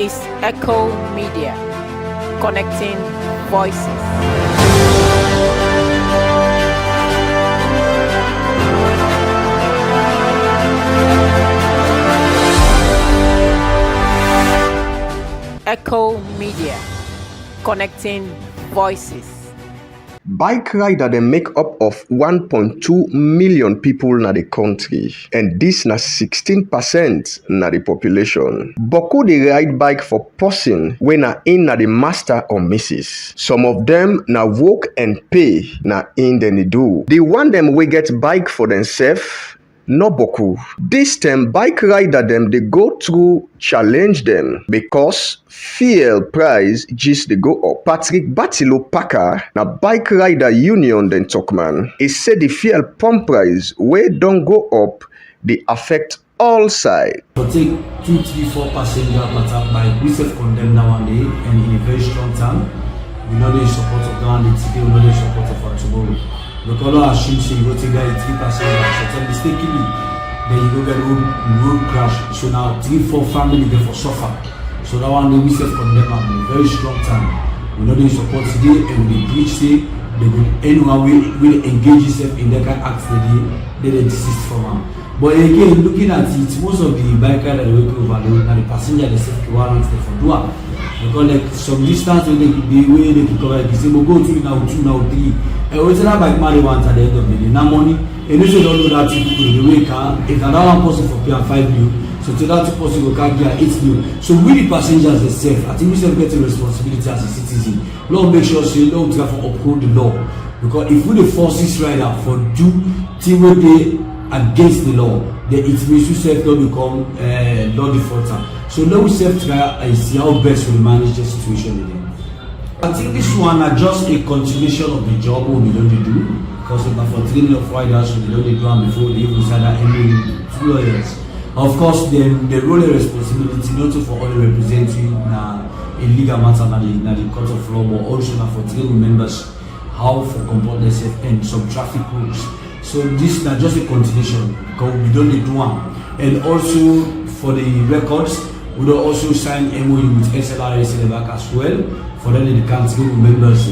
is Ecko Media, connecting voices. Ecko Media, connecting voices. Bike rider they make up of 1.2 million people in the country, and this na 16% na the population. Boku they ride bike for person when na in na the master or missus. Some of them na work and pay na in they do. The one them we get bike for themselves. No boku. This time bike rider them they go through challenge them because fuel price just they go up. Patrick Batilo Packer na bike rider union then talk man. He said the fuel pump price where don't go up they affect all sides. So take 2, 3, 4 passenger matter bike. We self condemn nowadays and in a very strong time. We know the support of the one today, we know the support of our tomorrow. The color assume say you go take that 3 passenger, so mistakenly, then you go get road crash. So now 3, 4 family they for suffer. So that one day we self condemn them in a very strong time. We know they support today and we preach say they will anyhow will engage yourself in that kind of acts they desist from them. But again, looking at it, most of the bikers that work overload and the passenger they self warrants they for do it. Because like some distance when the way they can cover, they say we'll go 2 now, 3. And we tell bike money once at the end of the day. Now money, and if you don't know that people the way can if another one person for pay 5 new, so to that person will can get 8 new. So we the passengers themselves, I think we should get a responsibility as a citizen. Lord make sure say Lord try for uphold the law. Because if we the forces rider for do thing where they against the law, then it means you self not become law defaulter. So now we self try and see how best we manage the situation again. I think this one is just a continuation of the job we don't do, because if for training of riders we don't do them before they even sign that MOU 2 lawyers. Of course, the role and responsibility not for only representing a legal matter in the court of law, but also for training members how for comport themselves and some traffic rules. So this is just a continuation because we don't do one. And also for the records, we will also sign MOU with SLRS in the back as well. For them they can't give members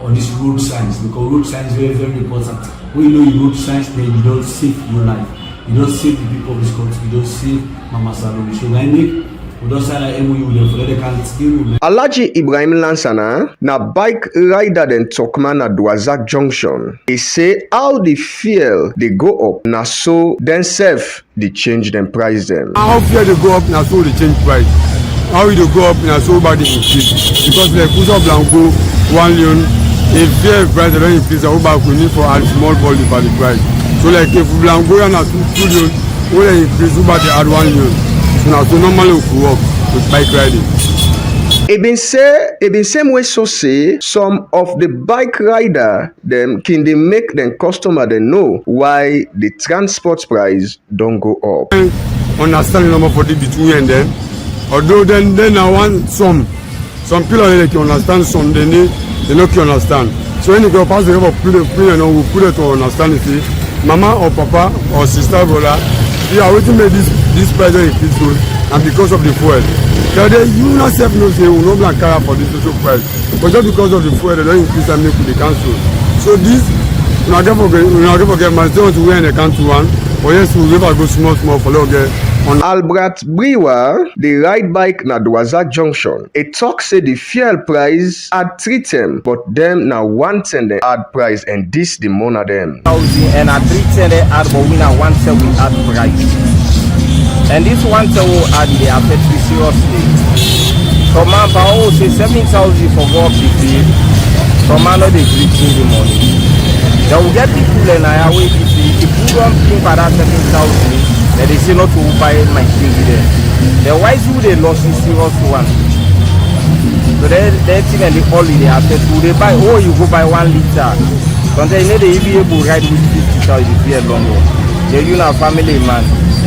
on these road signs, because road signs is very, very important. When you know road signs, then you don't save your life. You don't save the people of this country, you don't save Mama Salome. So when we don't sign an MOU with them, for them they can't still remember. Alaji Ibrahim Lansana, na bike rider den Tokman at Dwazak Junction. He say how the fuel they go up, na so then self they change them price them. How fuel they go up, na so they change price. How it go up na so bad increase, because like Kusa Blanco 1 million, if fuel price don't increase, how back we need for a small volume for the price. So like if Blanco na 2 million, we increase how back they add 1 million. So now so normally we work with bike riding. It been same way so say some of the bike rider them can they make them customer they know why the transport price don't go up. Understand the number for the between and then. Although then I want some people they can understand, some they don't can understand. So when you go pass the river, we put it to understand it. Mama or papa or sister brother, you are waiting to make this price increase, and because of the fuel. So then you yourself know say we no plan carry for this social price, but just because of the fuel they don't increase and make the cancel. So this we not forget my don't to wear in the country one, but yes we never go small for long. On Albert Brewer, the ride bike na Dwazak Junction. It talk say the fuel price at 310, but them now 110 they add price, and this the money them. And at 310 they add, but we now 110 we add price. And this 110 will add they affect me seriously. From man power say 7,000 for go up the field. From man no they greeting the money. They will get people and I away the field. If you don't think for that 7,000. And they say not to buy my thing there. The wise who they lost is serious one. So they think and the only they have said, they buy, oh you go buy 1 liter. Sometimes they be able to ride with 50,000 here longer. They you know family man,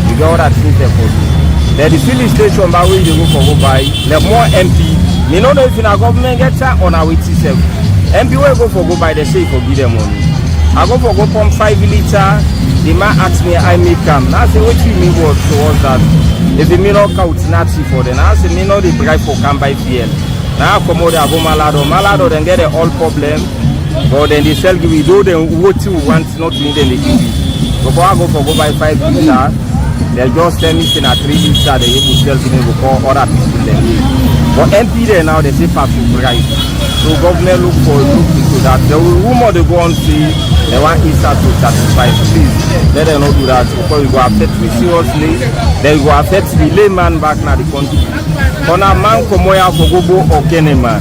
you got all that things there for you. Then the filling station by where you go for go buy, the more MP. Me know if in a government gets on our way itself. MP will go for go buy the say for give them money. I go for go pump 5 liter. The man asked me, I make come. Now I say, what you mean was towards that? If the minor count Nazi for the now, the minor the bribe for can buy fuel. Now come out there go Malado then get the all problem. But then they sell we do them what you want not to need the EV. Before I go buy 5 liter, they'll just tell me in a 3 liter they able to sell to me before other people then. But MP there now they say pass to price. So government look into that. The rumor they go on see they want ISA to satisfy. Please let them not do that because it will affect me seriously. They will affect the layman back now the country. Kona man komoya kogobo okenema.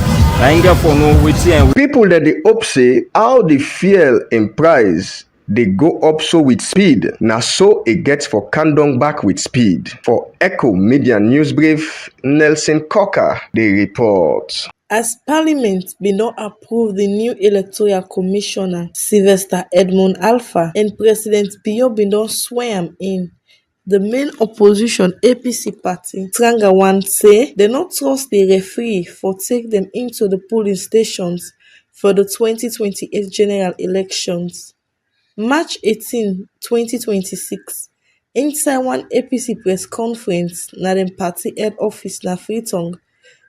People that they hope say how the fuel in price they go up so with speed. Now so it gets for Kandong back with speed. For Ecko Media News Brief, Nelson Cocker, they report. As Parliament bin don approve the new electoral commissioner, Sylvester Edmund Alpha, and President Biyo bin don swear am in, the main opposition APC party, Trangawan, say they not trust the referee for take them into the polling stations for the 2028 general elections. March 18, 2026, inside one APC press conference na dem party head office na Freetong,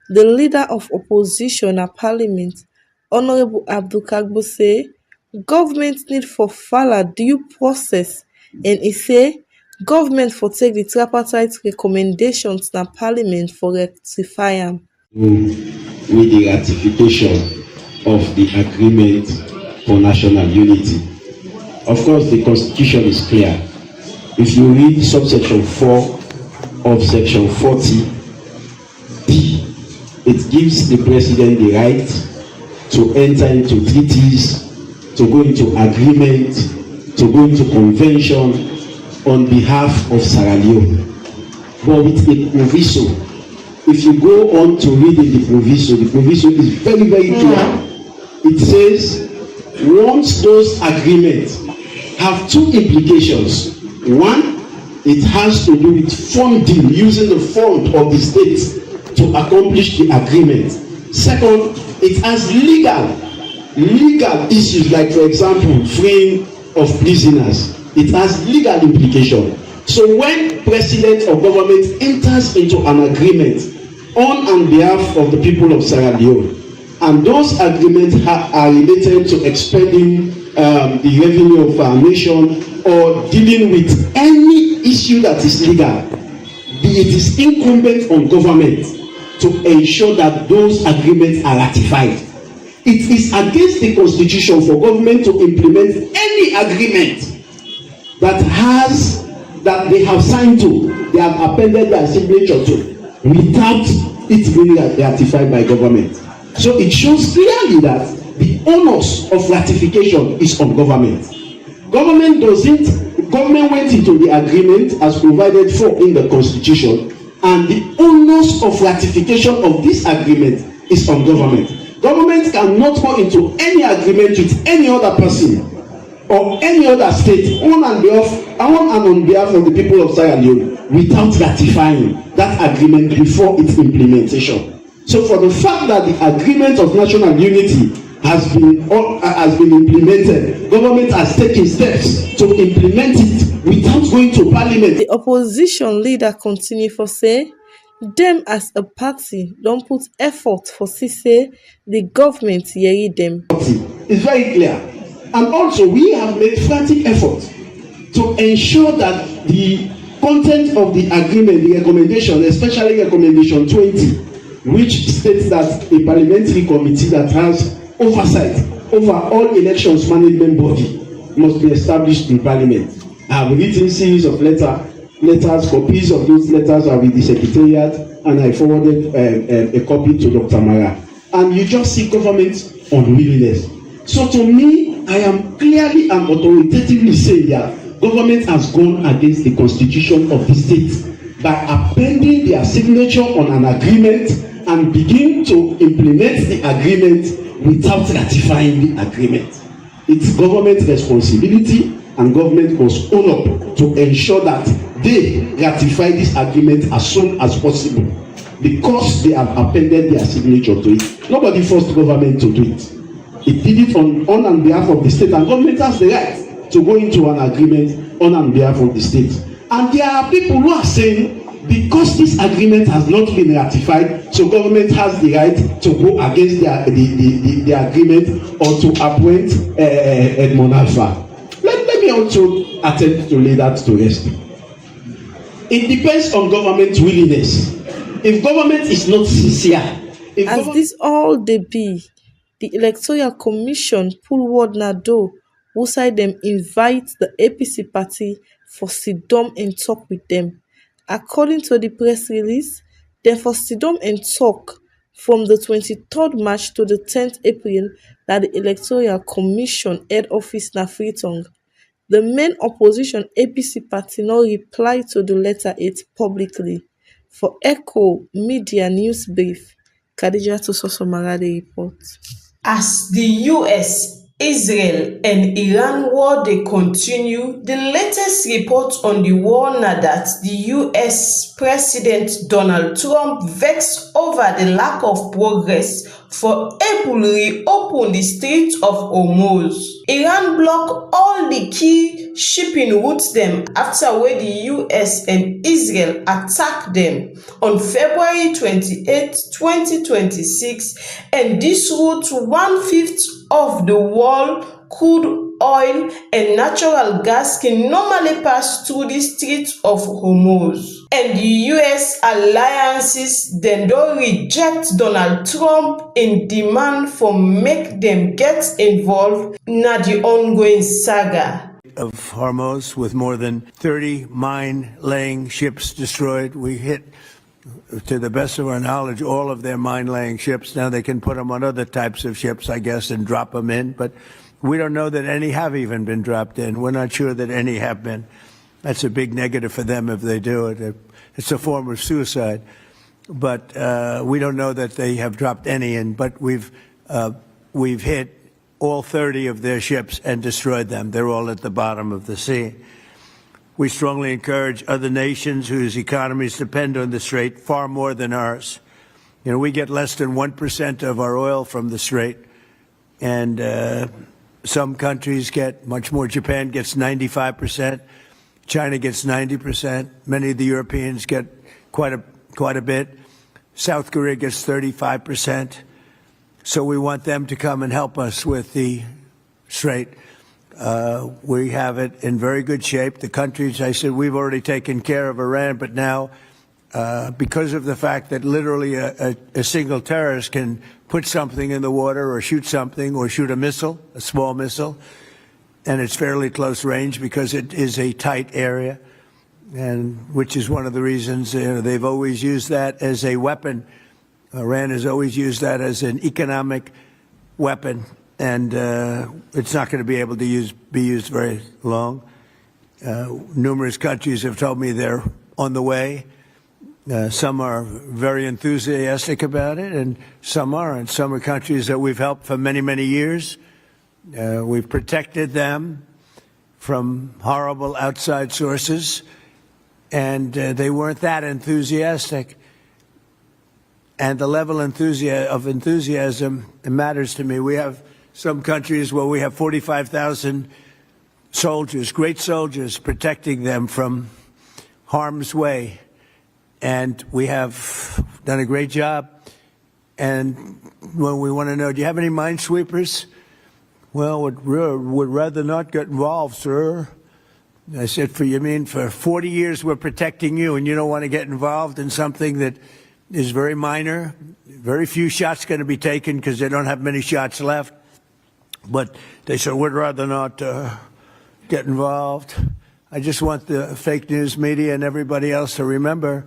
the leader of opposition at Parliament, Honorable Abdul Kagbo, say government need for follow due process, and he say government for take the tripartite recommendations na Parliament for rectify am. With the ratification of the agreement for national unity. Of course, the Constitution is clear. If you read subsection 4 of section 40D, it gives the president the right to enter into treaties, to go into agreement, to go into convention on behalf of Sierra Leone. But with the proviso, if you go on to read in the proviso is very, very clear. It says, once those agreements have two implications. One, it has to do with funding, using the fund of the state to accomplish the agreement. Second, it has legal issues, like for example, freeing of prisoners. It has legal implication. So when president or government enters into an agreement on behalf of the people of Sierra Leone, and those agreements are related to expending the revenue of our nation or dealing with any issue that is legal, it is incumbent on government to ensure that those agreements are ratified. It is against the Constitution for government to implement any agreement that they have signed to, they have appended their signature to, without it being ratified by government. So it shows clearly that the onus of ratification is on government. Government went into the agreement as provided for in the Constitution, and the onus of ratification of this agreement is on government. Government cannot go into any agreement with any other person or any other state on and on behalf of the people of Sierra Leone without ratifying that agreement before its implementation. So for the fact that the agreement of national unity has been implemented, government has taken steps to implement it without going to parliament. The opposition leader continue for say them as a party don't put effort for say the government hear them. It's very clear. And also we have made frantic efforts to ensure that the content of the agreement, the recommendation, especially recommendation 20, which states that a parliamentary committee that has oversight over all elections management body must be established in parliament. I have written series of letters, copies of those letters are with the secretariat, and I forwarded a copy to Dr. Mara. And you just see government unwillingness. So to me, I am clearly and authoritatively saying that government has gone against the constitution of the state by appending their signature on an agreement and begin to implement the agreement without ratifying the agreement. It's government's responsibility, and government must own up to ensure that they ratify this agreement as soon as possible, because they have appended their signature to it. Nobody forced government to do it. It did it on behalf of the state, and government has the right to go into an agreement on behalf of the state. And there are people who are saying because this agreement has not been ratified, so government has the right to go against the agreement or to appoint Edmond Alpha. Let me also attempt to lay that to rest. It depends on government willingness. If government is not sincere, as this all dey be, the Electoral Commission pull word na do who side dem invite the APC party for sit-down and talk with them. According to the press release, dem for sit-down and talk from the 23rd March to the 10th April that the Electoral Commission head office na Freetown. The main opposition APC party no reply to the letter it publicly. For Ecko Media News Brief, Khadija Tososomara report. As the US, Israel and Iran war dey continue, the latest report on the war na that the US President Donald Trump vex over the lack of progress for able reopen the Strait of Hormuz. Iran block all the key shipping routes them after where the US and Israel attack them on February 28, 2026, and this route 1/5 of the world crude oil and natural gas can normally pass through the Strait of Hormuz. And the US alliances then don't reject Donald Trump in demand for make them get involved in the ongoing saga of Hormuz, with more than 30 mine-laying ships destroyed. We hit, to the best of our knowledge, all of their mine-laying ships. Now they can put them on other types of ships, I guess, and drop them in. But we don't know that any have even been dropped in. We're not sure that any have been. That's a big negative for them if they do it. It's a form of suicide. But we don't know that they have dropped any in. But we've hit all 30 of their ships and destroyed them. They're all at the bottom of the sea. We strongly encourage other nations whose economies depend on the Strait far more than ours. You know, we get less than 1% of our oil from the Strait, and some countries get much more. Japan gets 95%, China gets 90%, many of the Europeans get quite a bit, South Korea gets 35%. So we want them to come and help us with the Strait. We have it in very good shape. The countries, I said, we've already taken care of Iran, but now, because of the fact that literally a single terrorist can put something in the water or shoot something or shoot a missile, a small missile, and it's fairly close range because it is a tight area, and which is one of the reasons they've always used that as a weapon. Iran has always used that as an economic weapon, and it's not going to be able to be used very long. Numerous countries have told me they're on the way. Some are very enthusiastic about it, and some aren't. Some are countries that we've helped for many, many years. We've protected them from horrible outside sources, and they weren't that enthusiastic. And the level of enthusiasm matters to me. We have some countries where we have 45,000 soldiers, great soldiers, protecting them from harm's way. And we have done a great job. And when we want to know, do you have any minesweepers? Well, would rather not get involved, sir. I said, for 40 years we're protecting you, and you don't want to get involved in something that is very minor. Very few shots going to be taken because they don't have many shots left. But they said, we'd rather not get involved. I just want the fake news media and everybody else to remember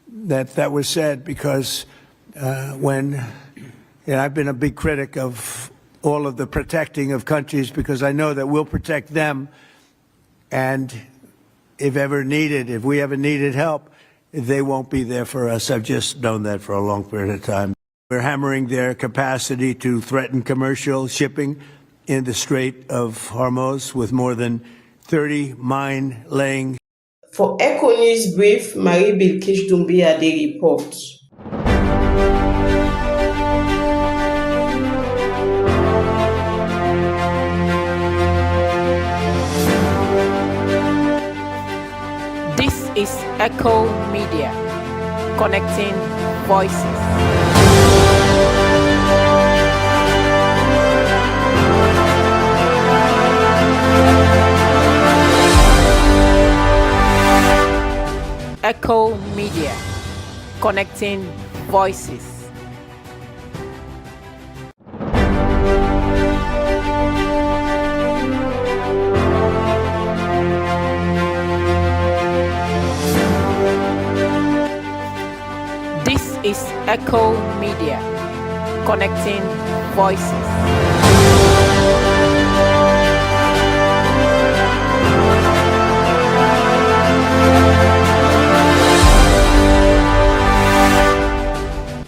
that was said, because I've been a big critic of all of the protecting of countries, because I know that we'll protect them. And if we ever needed help, they won't be there for us. I've just known that for a long period of time. We're hammering their capacity to threaten commercial shipping in the Strait of Hormuz with more than 30 mine-laying. For Ecko News Brief, Marie Bilkish Doumbia the report. This is Ecko Media. connecting voices. Ecko Media, connecting voices. This is Ecko Media, connecting voices.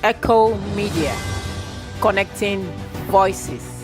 Ecko Media, connecting voices.